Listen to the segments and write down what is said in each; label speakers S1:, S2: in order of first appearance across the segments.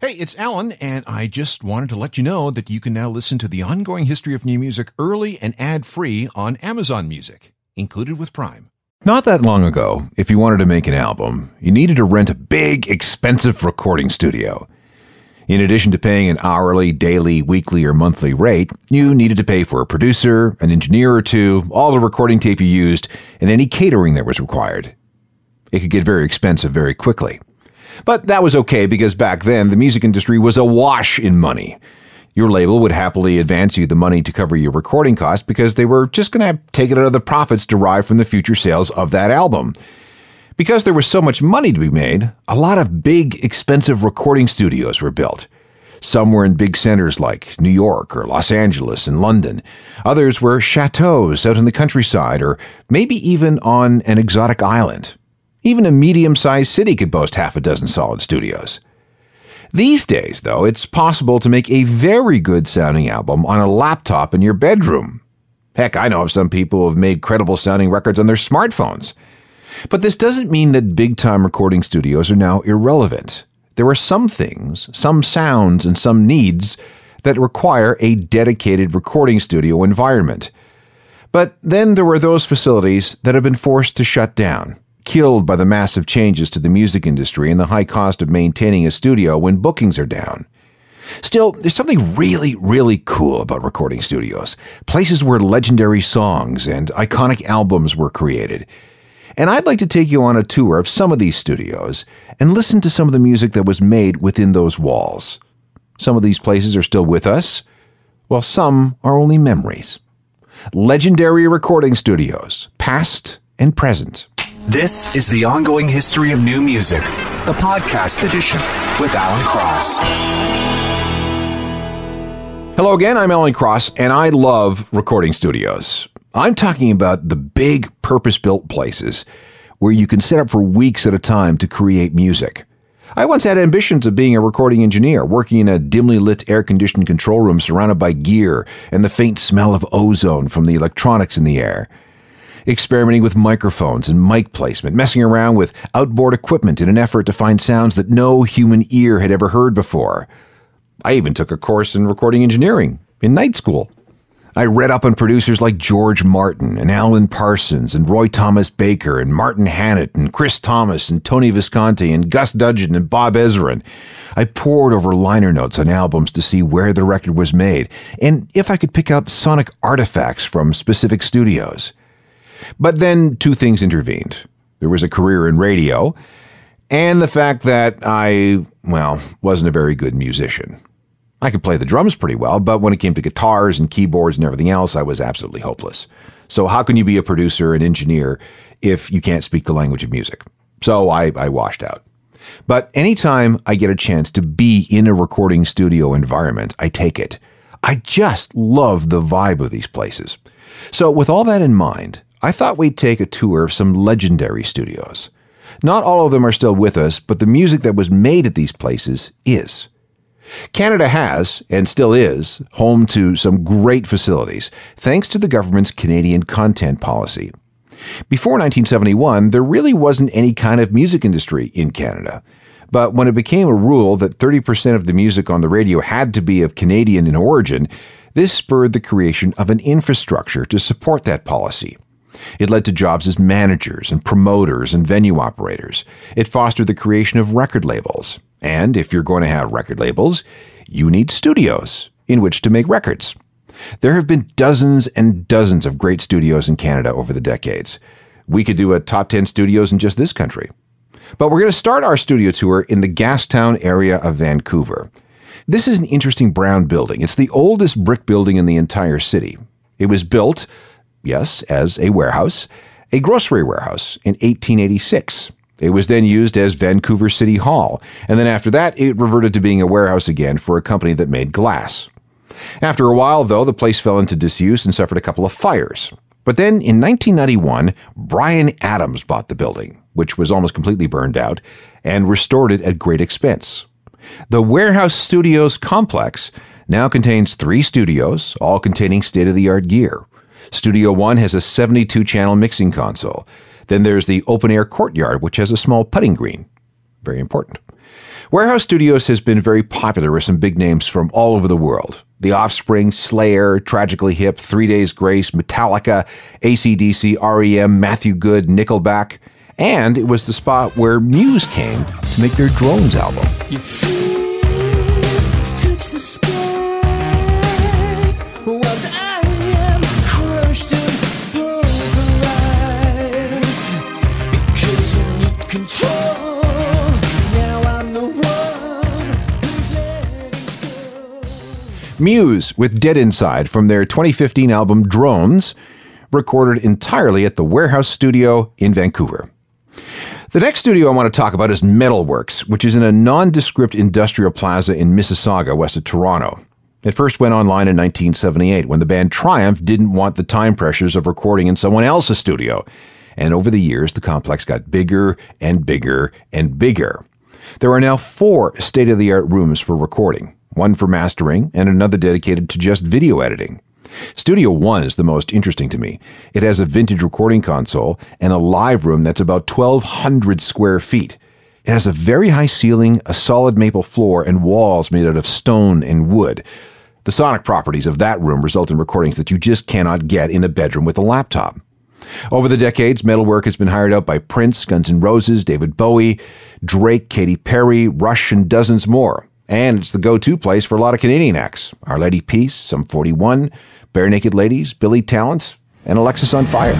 S1: Hey, it's Alan, and I just wanted to let you know that you can now listen to the ongoing history of new music early and ad-free on Amazon Music, included with Prime.
S2: Not that long ago, if you wanted to make an album, you needed to rent a big, expensive recording studio. In addition to paying an hourly, daily, weekly, or monthly rate, you needed to pay for a producer, an engineer or two, all the recording tape you used, and any catering that was required. It could get very expensive very quickly. But that was okay because back then the music industry was awash in money. Your label would happily advance you the money to cover your recording costs because they were just going to take it out of the profits derived from the future sales of that album. Because there was so much money to be made, a lot of big, expensive recording studios were built. Some were in big centers like New York or Los Angeles and London. Others were chateaus out in the countryside or maybe even on an exotic island. Even a medium-sized city could boast half a dozen solid studios. These days, though, it's possible to make a very good-sounding album on a laptop in your bedroom. Heck, I know of some people who have made credible-sounding records on their smartphones. But this doesn't mean that big-time recording studios are now irrelevant. There are some things, some sounds, and some needs that require a dedicated recording studio environment. But then there are those facilities that have been forced to shut down, killed by the massive changes to the music industry and the high cost of maintaining a studio when bookings are down. Still, there's something really, really cool about recording studios, places where legendary songs and iconic albums were created. And I'd like to take you on a tour of some of these studios and listen to some of the music that was made within those walls. Some of these places are still with us, while some are only memories. Legendary recording studios, past and present.
S3: This is the ongoing history of new music, the podcast edition with Alan Cross.
S2: Hello again, I'm Alan Cross, and I love recording studios. I'm talking about the big, purpose-built places where you can set up for weeks at a time to create music. I once had ambitions of being a recording engineer, working in a dimly lit air-conditioned control room surrounded by gear and the faint smell of ozone from the electronics in the air. Experimenting with microphones and mic placement, messing around with outboard equipment in an effort to find sounds that no human ear had ever heard before. I even took a course in recording engineering in night school. I read up on producers like George Martin and Alan Parsons and Roy Thomas Baker and Martin Hannett and Chris Thomas and Tony Visconti and Gus Dudgeon and Bob Ezrin. I pored over liner notes on albums to see where the record was made and if I could pick out sonic artifacts from specific studios. But then two things intervened. There was a career in radio, and the fact that I, wasn't a very good musician. I could play the drums pretty well, but when it came to guitars and keyboards and everything else, I was absolutely hopeless. So how can you be a producer and engineer if you can't speak the language of music? So I washed out. But anytime I get a chance to be in a recording studio environment, I take it. I just love the vibe of these places. So with all that in mind, I thought we'd take a tour of some legendary studios. Not all of them are still with us, but the music that was made at these places is. Canada has, and still is, home to some great facilities, thanks to the government's Canadian content policy. Before 1971, there really wasn't any kind of music industry in Canada. But when it became a rule that 30% of the music on the radio had to be of Canadian in origin, this spurred the creation of an infrastructure to support that policy. It led to jobs as managers and promoters and venue operators. It fostered the creation of record labels. And if you're going to have record labels, you need studios in which to make records. There have been dozens and dozens of great studios in Canada over the decades. We could do a top 10 studios in just this country. But we're going to start our studio tour in the Gastown area of Vancouver. This is an interesting brown building. It's the oldest brick building in the entire city. It was built, yes, as a warehouse, a grocery warehouse in 1886. It was then used as Vancouver City Hall, and then after that, it reverted to being a warehouse again for a company that made glass. After a while, though, the place fell into disuse and suffered a couple of fires. But then, in 1991, Brian Adams bought the building, which was almost completely burned out, and restored it at great expense. The Warehouse Studios complex now contains 3 studios, all containing state-of-the-art gear. Studio 1 has a 72-channel mixing console. Then there's the open-air courtyard, which has a small putting green. Very important. Warehouse Studios has been very popular with some big names from all over the world. The Offspring, Slayer, Tragically Hip, 3 Days Grace, Metallica, AC/DC, REM, Matthew Good, Nickelback. And it was the spot where Muse came to make their Drones album.
S4: You feel to touch the sky, whilst I am crushed and pulverized. Because you need control. Now I'm the one who's letting go.
S2: Muse with Dead Inside from their 2015 album Drones, recorded entirely at the Warehouse Studio in Vancouver. The next studio I want to talk about is Metalworks, which is in a nondescript industrial plaza in Mississauga, west of Toronto. It first went online in 1978 when the band Triumph didn't want the time pressures of recording in someone else's studio. And over the years, the complex got bigger and bigger and bigger. There are now 4 state-of-the-art rooms for recording, one for mastering and another dedicated to just video editing. Studio 1 is the most interesting to me. It has a vintage recording console and a live room that's about 1,200 square feet. It has a very high ceiling, a solid maple floor, and walls made out of stone and wood. The sonic properties of that room result in recordings that you just cannot get in a bedroom with a laptop. Over the decades, Metalwork has been hired out by Prince, Guns N' Roses, David Bowie, Drake, Katy Perry, Rush, and dozens more. And it's the go-to place for a lot of Canadian acts. Our Lady Peace, Sum 41, Bare Naked Ladies, Billy Talent, and Alexis on Fire.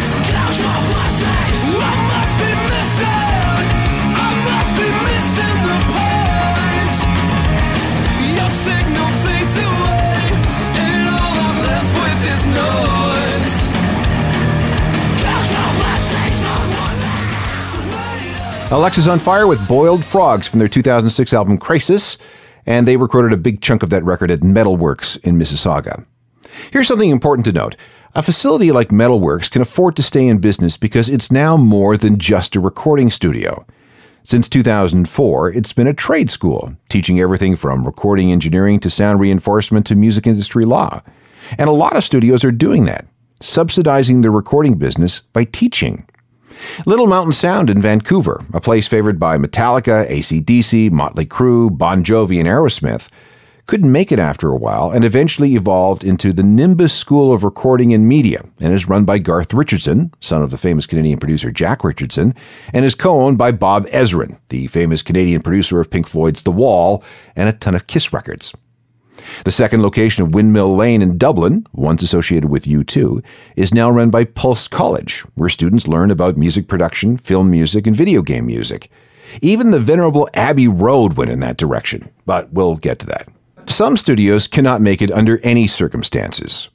S2: Alexis on Fire with Boiled Frogs from their 2006 album Crisis, and they recorded a big chunk of that record at Metalworks in Mississauga. Here's something important to note. A facility like Metalworks can afford to stay in business because it's now more than just a recording studio. Since 2004, it's been a trade school, teaching everything from recording engineering to sound reinforcement to music industry law. And a lot of studios are doing that, subsidizing the recording business by teaching. Little Mountain Sound in Vancouver, a place favored by Metallica, AC/DC, Motley Crue, Bon Jovi, and Aerosmith, couldn't make it after a while and eventually evolved into the Nimbus School of Recording and Media and is run by Garth Richardson, son of the famous Canadian producer Jack Richardson, and is co-owned by Bob Ezrin, the famous Canadian producer of Pink Floyd's The Wall and a ton of Kiss records. The second location of Windmill Lane in Dublin, once associated with U2, is now run by Pulse College, where students learn about music production, film music, and video game music. Even the venerable Abbey Road went in that direction, but we'll get to that. Some studios cannot make it under any circumstances.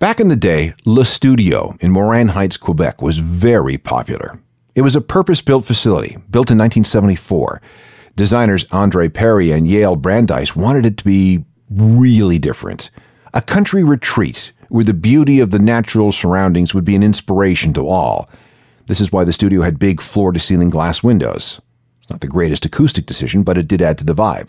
S2: Back in the day, Le Studio in Morin Heights, Quebec was very popular. It was a purpose-built facility, built in 1974. Designers Andre Perry and Yale Brandeis wanted it to be really different. A country retreat where the beauty of the natural surroundings would be an inspiration to all. This is why the studio had big floor-to-ceiling glass windows. It's not the greatest acoustic decision, but it did add to the vibe.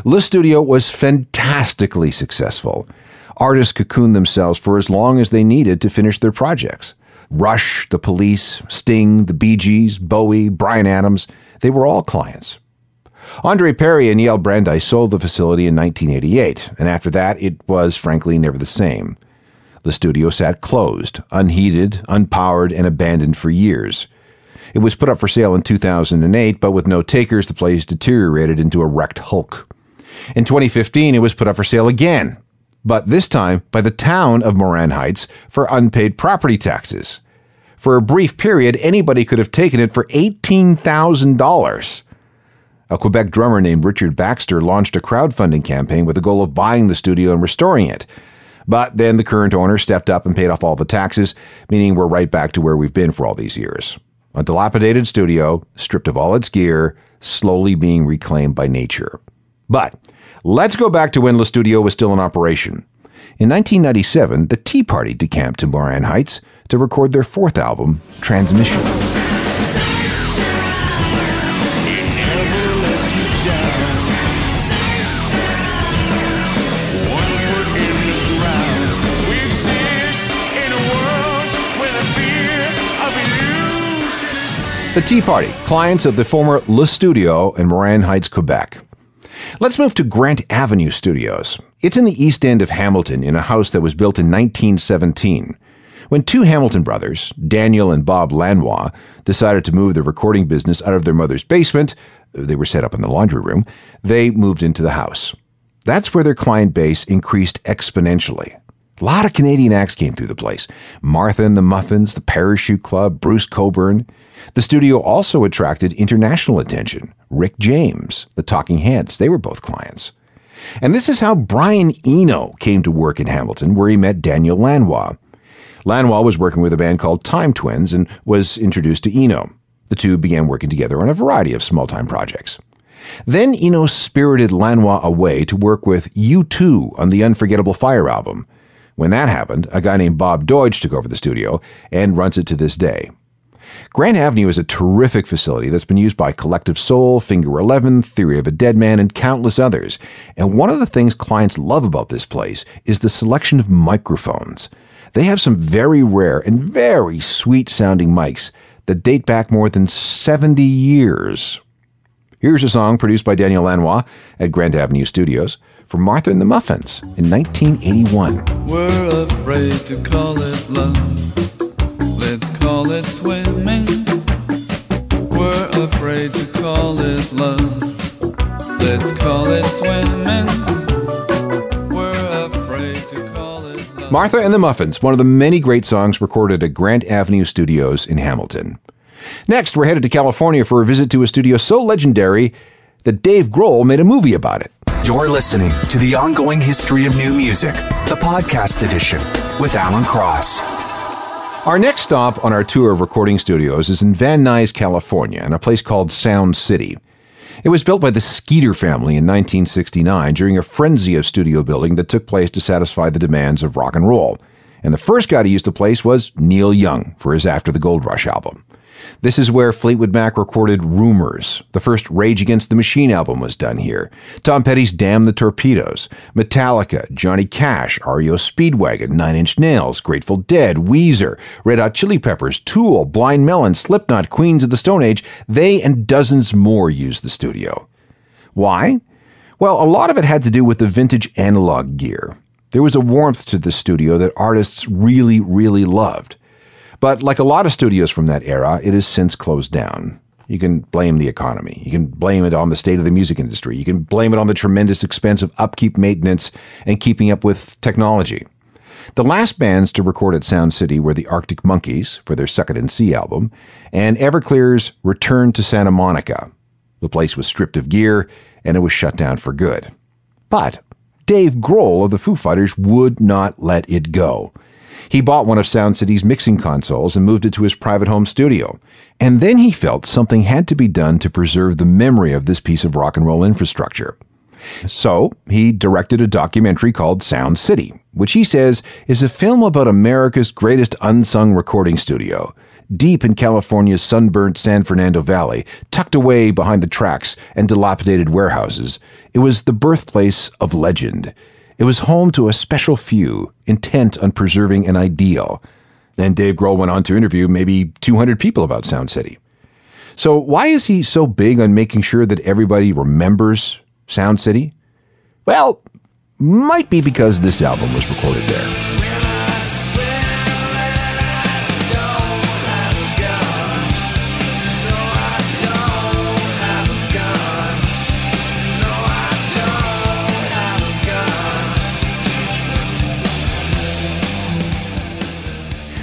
S2: Le Studio was fantastically successful. Artists cocooned themselves for as long as they needed to finish their projects. Rush, The Police, Sting, the Bee Gees, Bowie, Bryan Adams, they were all clients. Andre Perry and Yale Brandeis sold the facility in 1988, and after that, it was frankly never the same. The studio sat closed, unheated, unpowered, and abandoned for years. It was put up for sale in 2008, but with no takers, the place deteriorated into a wrecked hulk. In 2015, it was put up for sale again, but this time by the town of Morin Heights for unpaid property taxes. For a brief period, anybody could have taken it for $18,000. A Quebec drummer named Richard Baxter launched a crowdfunding campaign with the goal of buying the studio and restoring it. But then the current owner stepped up and paid off all the taxes, meaning we're right back to where we've been for all these years. A dilapidated studio, stripped of all its gear, slowly being reclaimed by nature. But let's go back to when Le Studio was still in operation. In 1997, the Tea Party decamped to Morin Heights to record their fourth album, Transmission. The The Tea Party, clients of the former Le Studio in Morin Heights, Quebec. Let's move to Grant Avenue Studios. It's in the east end of Hamilton in a house that was built in 1917. When two Hamilton brothers, Daniel and Bob Lanois, decided to move their recording business out of their mother's basement, they were set up in the laundry room, they moved into the house. That's where their client base increased exponentially. A lot of Canadian acts came through the place. Martha and the Muffins, the Parachute Club, Bruce Cockburn. The studio also attracted international attention. Rick James, the Talking Heads, they were both clients. And this is how Brian Eno came to work in Hamilton, where he met Daniel Lanois. Lanois was working with a band called Time Twins and was introduced to Eno. The two began working together on a variety of small-time projects. Then Eno spirited Lanois away to work with U2 on the Unforgettable Fire album. When that happened, a guy named Bob Deutsch took over the studio and runs it to this day. Grant Avenue is a terrific facility that's been used by Collective Soul, Finger 11, Theory of a Dead Man, and countless others. And one of the things clients love about this place is the selection of microphones. They have some very rare and very sweet-sounding mics that date back more than 70 years. Here's a song produced by Daniel Lanois at Grant Avenue Studios for Martha and the Muffins in 1981.
S5: We're afraid to call it love. Let's call it swimming. We're afraid to call it love. Let's call it swimming. We're afraid to call it love.
S2: Martha and the Muffins, one of the many great songs recorded at Grant Avenue Studios in Hamilton. Next, we're headed to California for a visit to a studio so legendary that Dave Grohl made a movie about it.
S3: You're listening to The Ongoing History of New Music, the podcast edition with Alan Cross.
S2: Our next stop on our tour of recording studios is in Van Nuys, California, in a place called Sound City. It was built by the Skeeter family in 1969 during a frenzy of studio building that took place to satisfy the demands of rock and roll. And the first guy to use the place was Neil Young for his After the Gold Rush album. This is where Fleetwood Mac recorded Rumors. The first Rage Against the Machine album was done here. Tom Petty's Damn the Torpedoes. Metallica, Johnny Cash, REO Speedwagon, Nine Inch Nails, Grateful Dead, Weezer, Red Hot Chili Peppers, Tool, Blind Melon, Slipknot, Queens of the Stone Age. They and dozens more used the studio. Why? Well, a lot of it had to do with the vintage analog gear. There was a warmth to the studio that artists really, really loved. But like a lot of studios from that era, it has since closed down. You can blame the economy. You can blame it on the state of the music industry. You can blame it on the tremendous expense of upkeep, maintenance, and keeping up with technology. The last bands to record at Sound City were the Arctic Monkeys for their Suck It and See album, and Everclear's Return to Santa Monica. The place was stripped of gear, and it was shut down for good. But Dave Grohl of the Foo Fighters would not let it go. He bought one of Sound City's mixing consoles and moved it to his private home studio. And then he felt something had to be done to preserve the memory of this piece of rock and roll infrastructure. So he directed a documentary called Sound City, which he says is a film about America's greatest unsung recording studio. Deep in California's sunburnt San Fernando Valley, tucked away behind the tracks and dilapidated warehouses, it was the birthplace of legend. It was home to a special few, intent on preserving an ideal. And Dave Grohl went on to interview maybe 200 people about Sound City. So why is he so big on making sure that everybody remembers Sound City? Well, might be because this album was recorded there.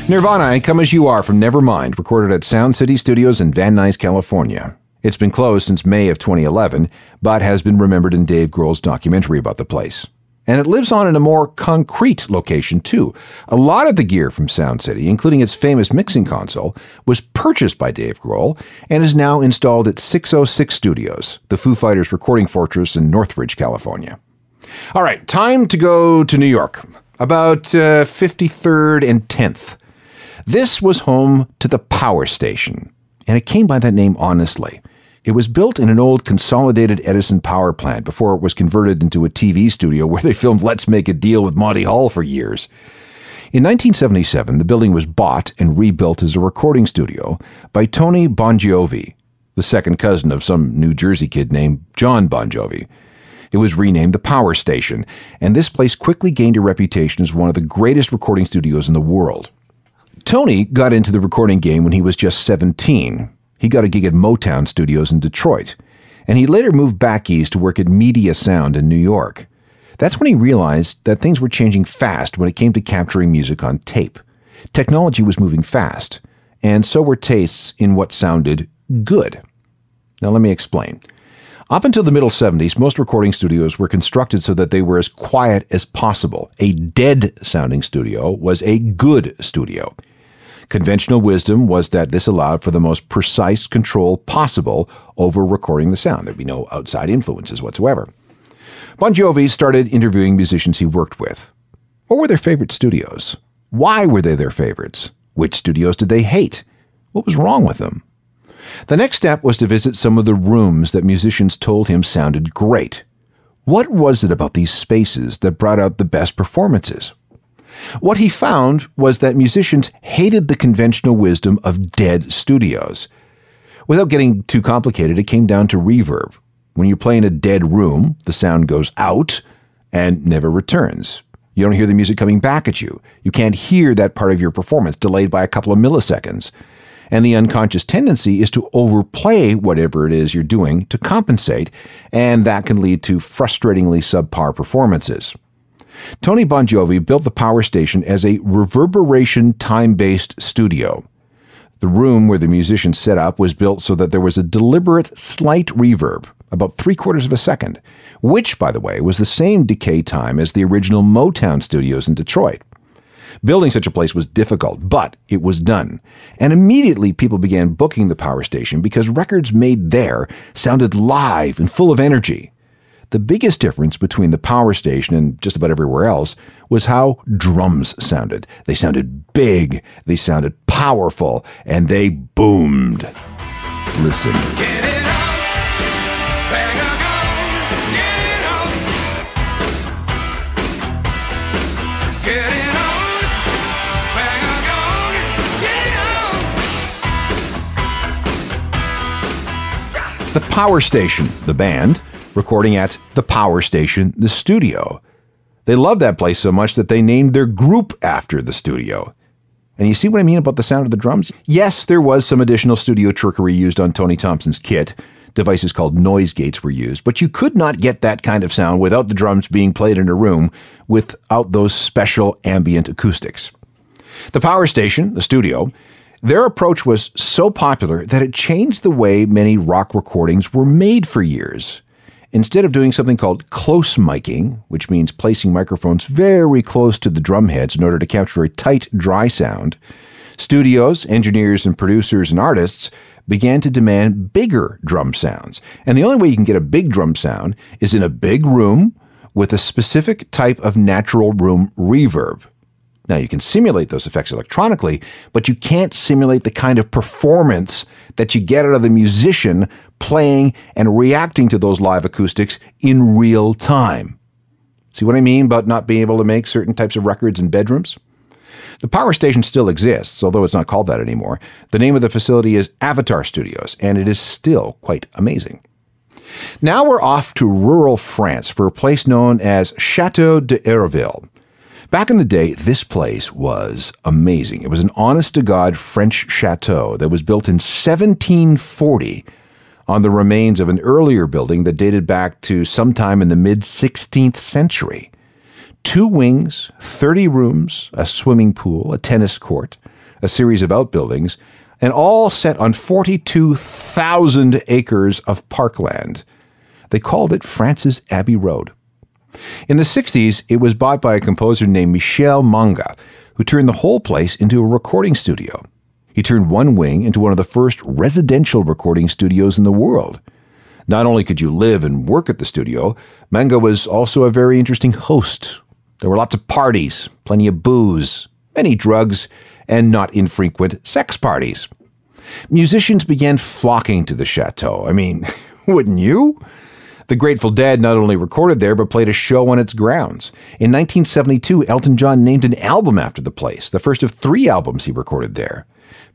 S2: Nirvana and Come As You Are from Nevermind, recorded at Sound City Studios in Van Nuys, California. It's been closed since May of 2011, but has been remembered in Dave Grohl's documentary about the place. And it lives on in a more concrete location, too. A lot of the gear from Sound City, including its famous mixing console, was purchased by Dave Grohl and is now installed at 606 Studios, the Foo Fighters recording fortress in Northridge, California. All right, time to go to New York, about 53rd and 10th. This was home to the Power Station, and it came by that name honestly. It was built in an old Consolidated Edison power plant before it was converted into a TV studio where they filmed Let's Make a Deal with Monty Hall for years. In 1977, the building was bought and rebuilt as a recording studio by Tony Bon Jovi, the second cousin of some New Jersey kid named John Bon Jovi. It was renamed the Power Station, and this place quickly gained a reputation as one of the greatest recording studios in the world. Tony got into the recording game when he was just 17. He got a gig at Motown Studios in Detroit, and he later moved back east to work at Media Sound in New York. That's when he realized that things were changing fast when it came to capturing music on tape. Technology was moving fast, and so were tastes in what sounded good. Now let me explain. Up until the middle 70s, most recording studios were constructed so that they were as quiet as possible. A dead-sounding studio was a good studio. Conventional wisdom was that this allowed for the most precise control possible over recording the sound. There'd be no outside influences whatsoever. Bon Jovi started interviewing musicians he worked with. What were their favorite studios? Why were they their favorites? Which studios did they hate? What was wrong with them? The next step was to visit some of the rooms that musicians told him sounded great. What was it about these spaces that brought out the best performances? What he found was that musicians hated the conventional wisdom of dead studios. Without getting too complicated, it came down to reverb. When you play in a dead room, the sound goes out and never returns. You don't hear the music coming back at you. You can't hear that part of your performance, delayed by a couple of milliseconds. And the unconscious tendency is to overplay whatever it is you're doing to compensate, and that can lead to frustratingly subpar performances. Tony Bon Jovi built the Power Station as a reverberation time-based studio. The room where the musicians set up was built so that there was a deliberate slight reverb, about 3/4 of a second, which, by the way, was the same decay time as the original Motown studios in Detroit. Building such a place was difficult, but it was done. And immediately people began booking the Power Station because records made there sounded live and full of energy. The biggest difference between the Power Station and just about everywhere else was how drums sounded. They sounded big, they sounded powerful, and they boomed. Listen.
S4: Get it on, bang a gong, get it on. Get it on, bang a gong, get it on.
S2: The Power Station, the band, recording at the Power Station, the studio. They loved that place so much that they named their group after the studio. And you see what I mean about the sound of the drums? Yes, there was some additional studio trickery used on Tony Thompson's kit. Devices called noise gates were used, but you could not get that kind of sound without the drums being played in a room without those special ambient acoustics. The Power Station, the studio, their approach was so popular that it changed the way many rock recordings were made for years. Instead of doing something called close miking, which means placing microphones very close to the drum heads in order to capture a tight, dry sound, studios, engineers, and producers and artists began to demand bigger drum sounds. And the only way you can get a big drum sound is in a big room with a specific type of natural room reverb. Now, you can simulate those effects electronically, but you can't simulate the kind of performance that you get out of the musician playing and reacting to those live acoustics in real time. See what I mean about not being able to make certain types of records in bedrooms? The Power Station still exists, although it's not called that anymore. The name of the facility is Avatar Studios, and it is still quite amazing. Now we're off to rural France for a place known as Chateau de Hérouville. Back in the day, this place was amazing. It was an honest-to-God French chateau that was built in 1740 on the remains of an earlier building that dated back to sometime in the mid-16th century. 2 wings, 30 rooms, a swimming pool, a tennis court, a series of outbuildings, and all set on 42,000 acres of parkland. They called it France's Abbey Road. In the 60s, it was bought by a composer named Michel Manga, who turned the whole place into a recording studio. He turned one wing into one of the first residential recording studios in the world. Not only could you live and work at the studio, Manga was also a very interesting host. There were lots of parties, plenty of booze, many drugs, and not infrequent sex parties. Musicians began flocking to the chateau. I mean, wouldn't you? The Grateful Dead not only recorded there, but played a show on its grounds. In 1972, Elton John named an album after the place, the first of 3 albums he recorded there.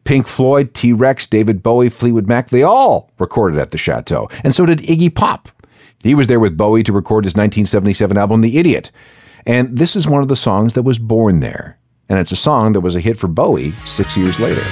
S2: Pink Floyd, T-Rex, David Bowie, Fleetwood Mac, they all recorded at the Chateau, and so did Iggy Pop. He was there with Bowie to record his 1977 album, The Idiot. And this is one of the songs that was born there. And it's a song that was a hit for Bowie 6 years later.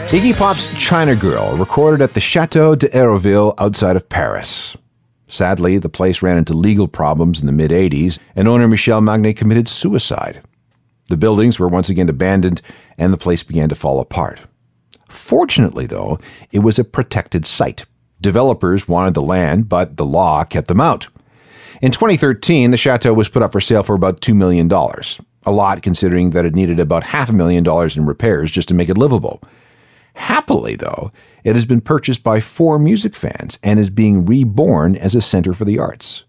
S2: Iggy Pop's China Girl, recorded at the Chateau de Hérouville outside of Paris. Sadly, the place ran into legal problems in the mid-'80s, and owner Michel Magnet committed suicide. The buildings were once again abandoned, and the place began to fall apart. Fortunately, though, it was a protected site. Developers wanted the land, but the law kept them out. In 2013, the chateau was put up for sale for about $2 million. A lot, considering that it needed about $500,000 in repairs just to make it livable. Happily, though, it has been purchased by 4 music fans and is being reborn as a center for the arts.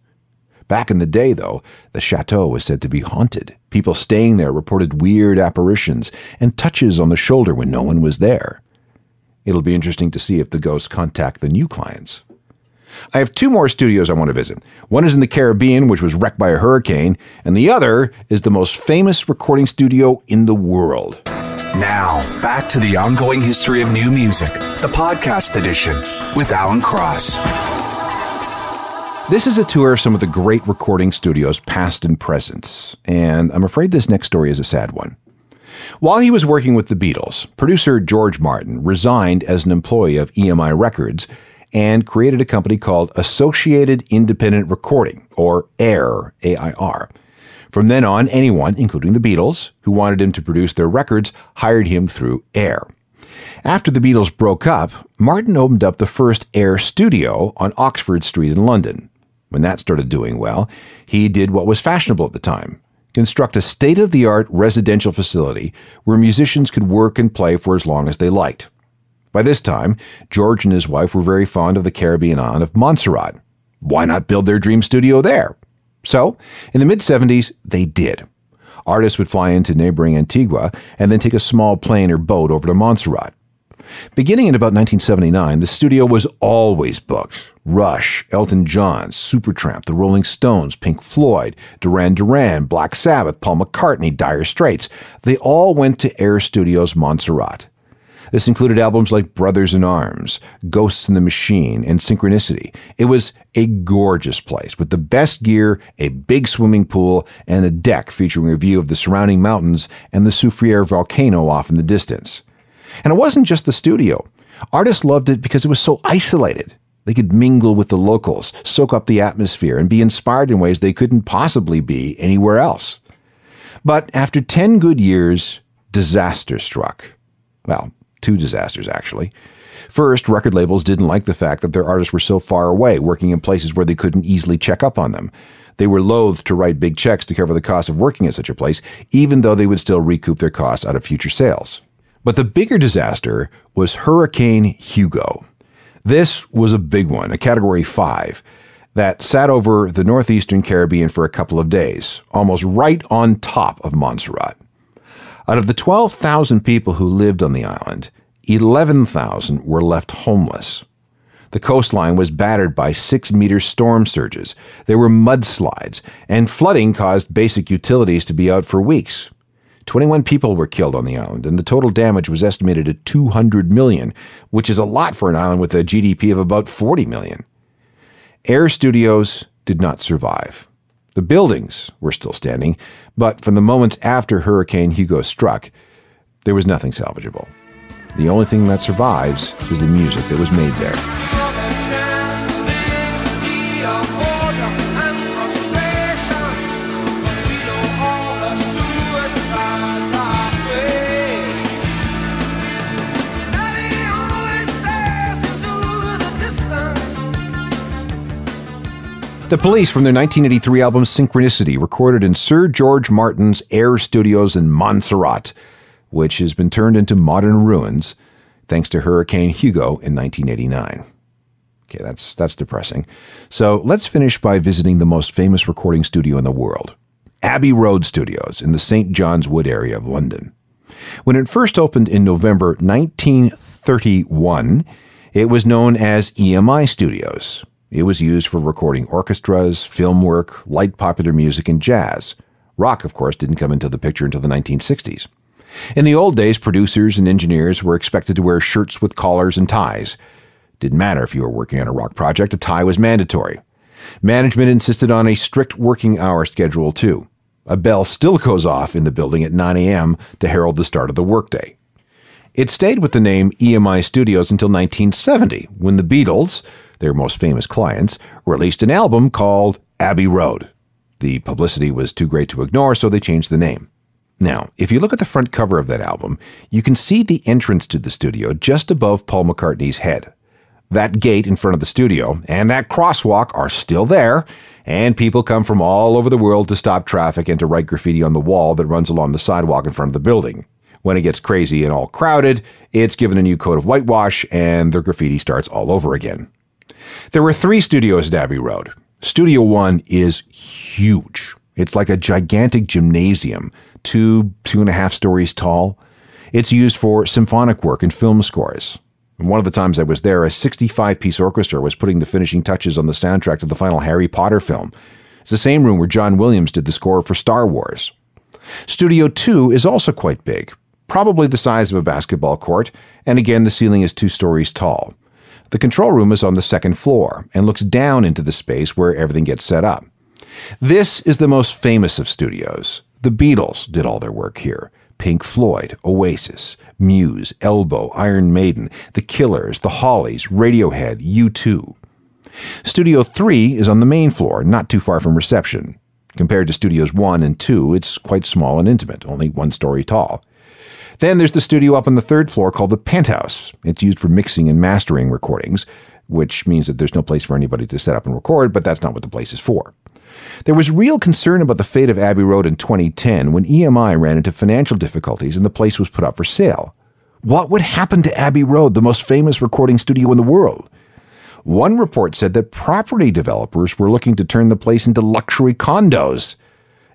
S2: Back in the day, though, the chateau was said to be haunted. People staying there reported weird apparitions and touches on the shoulder when no one was there. It'll be interesting to see if the ghosts contact the new clients. I have 2 more studios I want to visit. One is in the Caribbean, which was wrecked by a hurricane, and the other is the most famous recording studio in the world.
S3: Now, back to the ongoing history of new music, the podcast edition with Alan Cross.
S2: This is a tour of some of the great recording studios, past and present, and I'm afraid this next story is a sad one. While he was working with the Beatles, producer George Martin resigned as an employee of EMI Records and created a company called Associated Independent Recording, or AIR, A-I-R. From then on, anyone, including the Beatles, who wanted him to produce their records, hired him through AIR. After the Beatles broke up, Martin opened up the first AIR studio on Oxford Street in London. When that started doing well, he did what was fashionable at the time: construct a state-of-the-art residential facility where musicians could work and play for as long as they liked. By this time, George and his wife were very fond of the Caribbean island of Montserrat. Why not build their dream studio there? So, in the mid-'70s, they did. Artists would fly into neighboring Antigua and then take a small plane or boat over to Montserrat. Beginning in about 1979, the studio was always booked. Rush, Elton John, Supertramp, The Rolling Stones, Pink Floyd, Duran Duran, Black Sabbath, Paul McCartney, Dire Straits. They all went to AIR Studios Montserrat. This included albums like Brothers in Arms, Ghosts in the Machine, and Synchronicity. It was a gorgeous place with the best gear, a big swimming pool, and a deck featuring a view of the surrounding mountains and the Soufriere volcano off in the distance. And it wasn't just the studio. Artists loved it because it was so isolated. They could mingle with the locals, soak up the atmosphere, and be inspired in ways they couldn't possibly be anywhere else. But after 10 good years, disaster struck. Well, 2 disasters, actually. First, record labels didn't like the fact that their artists were so far away, working in places where they couldn't easily check up on them. They were loath to write big checks to cover the cost of working at such a place, even though they would still recoup their costs out of future sales. But the bigger disaster was Hurricane Hugo. This was a big one, a Category 5, that sat over the northeastern Caribbean for a couple of days, almost right on top of Montserrat. Out of the 12,000 people who lived on the island, 11,000 were left homeless. The coastline was battered by 6-meter storm surges. There were mudslides, and flooding caused basic utilities to be out for weeks. 21 people were killed on the island, and the total damage was estimated at $200 million, which is a lot for an island with a GDP of about $40 million. AIR Studios did not survive. The buildings were still standing, but from the moments after Hurricane Hugo struck, there was nothing salvageable. The only thing that survives is the music that was made there. The Police, from their 1983 album Synchronicity, recorded in Sir George Martin's AIR Studios in Montserrat, which has been turned into modern ruins thanks to Hurricane Hugo in 1989. Okay, that's depressing. So let's finish by visiting the most famous recording studio in the world, Abbey Road Studios in the St. John's Wood area of London. When it first opened in November 1931, it was known as EMI Studios. It was used for recording orchestras, film work, light popular music, and jazz. Rock, of course, didn't come into the picture until the 1960s. In the old days, producers and engineers were expected to wear shirts with collars and ties. Didn't matter if you were working on a rock project, a tie was mandatory. Management insisted on a strict working hour schedule, too. A bell still goes off in the building at 9 a.m. to herald the start of the workday. It stayed with the name EMI Studios until 1970, when the Beatles, their most famous clients, released an album called Abbey Road. The publicity was too great to ignore, so they changed the name. Now, if you look at the front cover of that album, you can see the entrance to the studio just above Paul McCartney's head. That gate in front of the studio and that crosswalk are still there, and people come from all over the world to stop traffic and to write graffiti on the wall that runs along the sidewalk in front of the building. When it gets crazy and all crowded, it's given a new coat of whitewash and the graffiti starts all over again. There were 3 studios at Abbey Road. Studio 1 is huge. It's like a gigantic gymnasium, 2.5 stories tall. It's used for symphonic work and film scores. And one of the times I was there, a 65-piece orchestra was putting the finishing touches on the soundtrack to the final Harry Potter film. It's the same room where John Williams did the score for Star Wars. Studio 2 is also quite big, probably the size of a basketball court, and again the ceiling is 2 stories tall. The control room is on the 2nd floor and looks down into the space where everything gets set up. This is the most famous of studios. The Beatles did all their work here. Pink Floyd, Oasis, Muse, Elbow, Iron Maiden, The Killers, The Hollies, Radiohead, U2. Studio 3 is on the main floor, not too far from reception. Compared to Studios 1 and 2, it's quite small and intimate, only 1 story tall. Then there's the studio up on the 3rd floor called the Penthouse. It's used for mixing and mastering recordings, which means that there's no place for anybody to set up and record, but that's not what the place is for. There was real concern about the fate of Abbey Road in 2010 when EMI ran into financial difficulties and the place was put up for sale. What would happen to Abbey Road, the most famous recording studio in the world? One report said that property developers were looking to turn the place into luxury condos.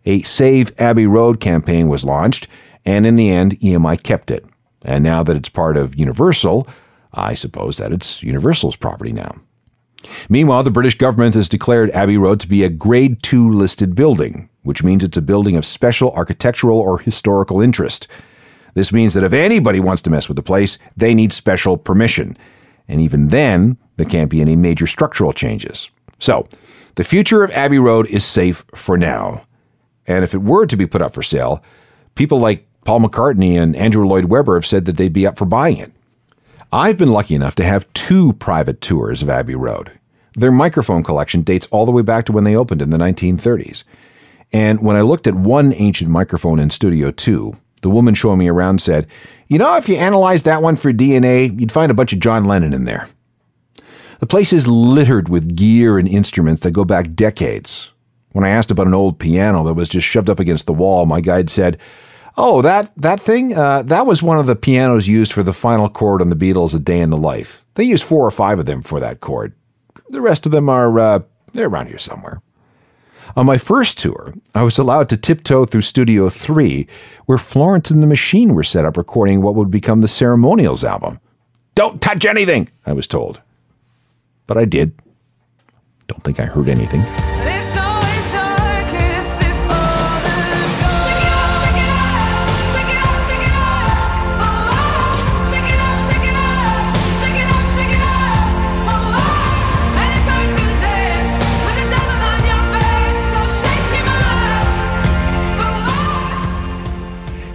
S2: A Save Abbey Road campaign was launched, and in the end, EMI kept it. And now that it's part of Universal, I suppose that it's Universal's property now. Meanwhile, the British government has declared Abbey Road to be a Grade 2 listed building, which means it's a building of special architectural or historical interest. This means that if anybody wants to mess with the place, they need special permission. And even then, there can't be any major structural changes. So, the future of Abbey Road is safe for now. And if it were to be put up for sale, people like Paul McCartney and Andrew Lloyd Webber have said that they'd be up for buying it. I've been lucky enough to have 2 private tours of Abbey Road. Their microphone collection dates all the way back to when they opened in the 1930s. And when I looked at one ancient microphone in Studio 2, the woman showing me around said, "You know, if you analyzed that one for DNA, you'd find a bunch of John Lennon in there." The place is littered with gear and instruments that go back decades. When I asked about an old piano that was just shoved up against the wall, my guide said, "Oh, that thing? That was one of the pianos used for the final chord on the Beatles' A Day in the Life. They used 4 or 5 of them for that chord. The rest of them are, they're around here somewhere." On my first tour, I was allowed to tiptoe through Studio 3, where Florence and the Machine were set up recording what would become the Ceremonials album. "Don't touch anything," I was told. But I did. Don't think I heard anything.
S4: It's always darkest before the dawn. Check it out, check it out, check it out, check it out. Oh, check it out, check it out, check it out, check it out. Oh, and it's hard to dance with the devil on your back, so shake him out.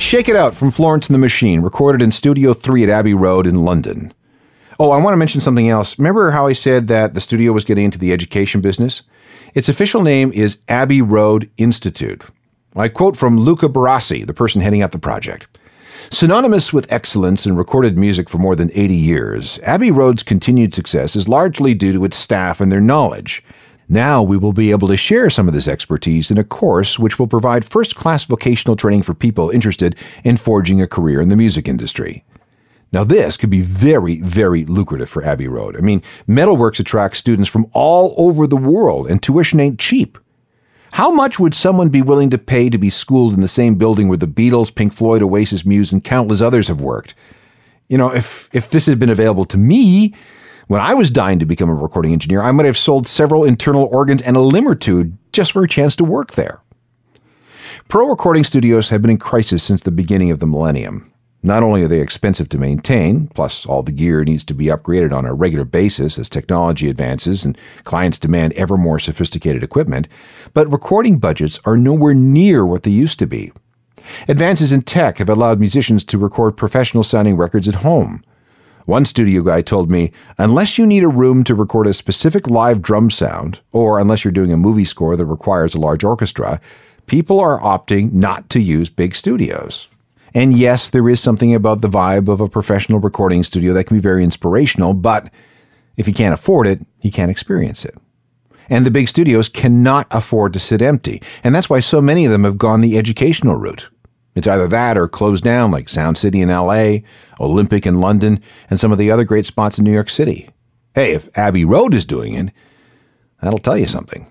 S2: Shake It Out from Florence and the Machine, recorded in Studio 3 at Abbey Road in London. Oh, I want to mention something else. Remember how I said that the studio was getting into the education business? Its official name is Abbey Road Institute. I quote from Luca Barassi, the person heading up the project. "Synonymous with excellence in recorded music for more than 80 years, Abbey Road's continued success is largely due to its staff and their knowledge. Now we will be able to share some of this expertise in a course which will provide first-class vocational training for people interested in forging a career in the music industry. Now, this could be very, very lucrative for Abbey Road. I mean, Metalworks attracts students from all over the world, and tuition ain't cheap. How much would someone be willing to pay to be schooled in the same building where the Beatles, Pink Floyd, Oasis, Muse, and countless others have worked? You know, if this had been available to me when I was dying to become a recording engineer, I might have sold several internal organs and a limb or two just for a chance to work there. Pro recording studios have been in crisis since the beginning of the millennium. Not only are they expensive to maintain, plus all the gear needs to be upgraded on a regular basis as technology advances and clients demand ever more sophisticated equipment, but recording budgets are nowhere near what they used to be. Advances in tech have allowed musicians to record professional-sounding records at home. One studio guy told me, unless you need a room to record a specific live drum sound, or unless you're doing a movie score that requires a large orchestra, people are opting not to use big studios. And yes, there is something about the vibe of a professional recording studio that can be very inspirational, but if you can't afford it, you can't experience it. And the big studios cannot afford to sit empty, and that's why so many of them have gone the educational route. It's either that or closed down, like Sound City in LA, Olympic in London, and some of the other great spots in New York City. Hey, if Abbey Road is doing it, that'll tell you something.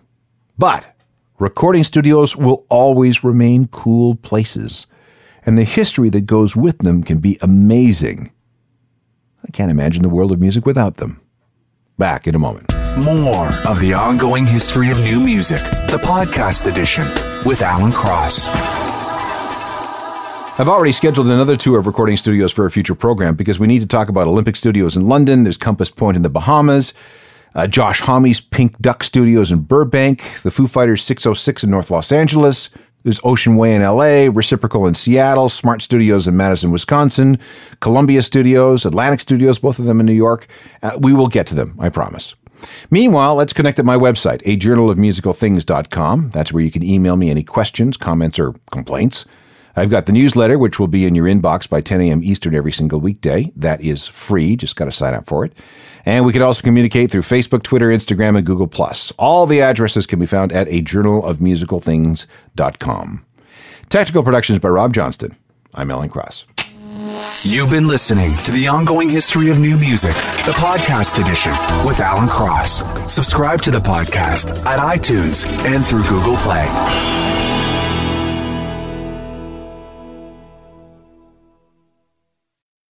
S2: But recording studios will always remain cool places, and the history that goes with them can be amazing. I can't imagine the world of music without them. Back in a moment.
S3: More of the ongoing history of new music, the podcast edition with Alan Cross.
S2: I've already scheduled another tour of recording studios for a future program because we need to talk about Olympic Studios in London. There's Compass Point in the Bahamas, Josh Homme's Pink Duck Studios in Burbank, the Foo Fighters 606 in North Los Angeles. There's Ocean Way in LA, Reciprocal in Seattle, Smart Studios in Madison, Wisconsin, Columbia Studios, Atlantic Studios, both of them in New York. We will get to them, I promise. Meanwhile, let's connect at my website, ajournalofmusicalthings.com. That's where you can email me any questions, comments, or complaints. I've got the newsletter, which will be in your inbox by 10 a.m. Eastern every single weekday. That is free. Just got to sign up for it. And we can also communicate through Facebook, Twitter, Instagram, and Google+. All the addresses can be found at ajournalofmusicalthings.com. Technical productions by Rob Johnston. I'm Alan Cross.
S3: You've been listening to The Ongoing History of New Music, the podcast edition with Alan Cross. Subscribe to the podcast at iTunes and through Google Play.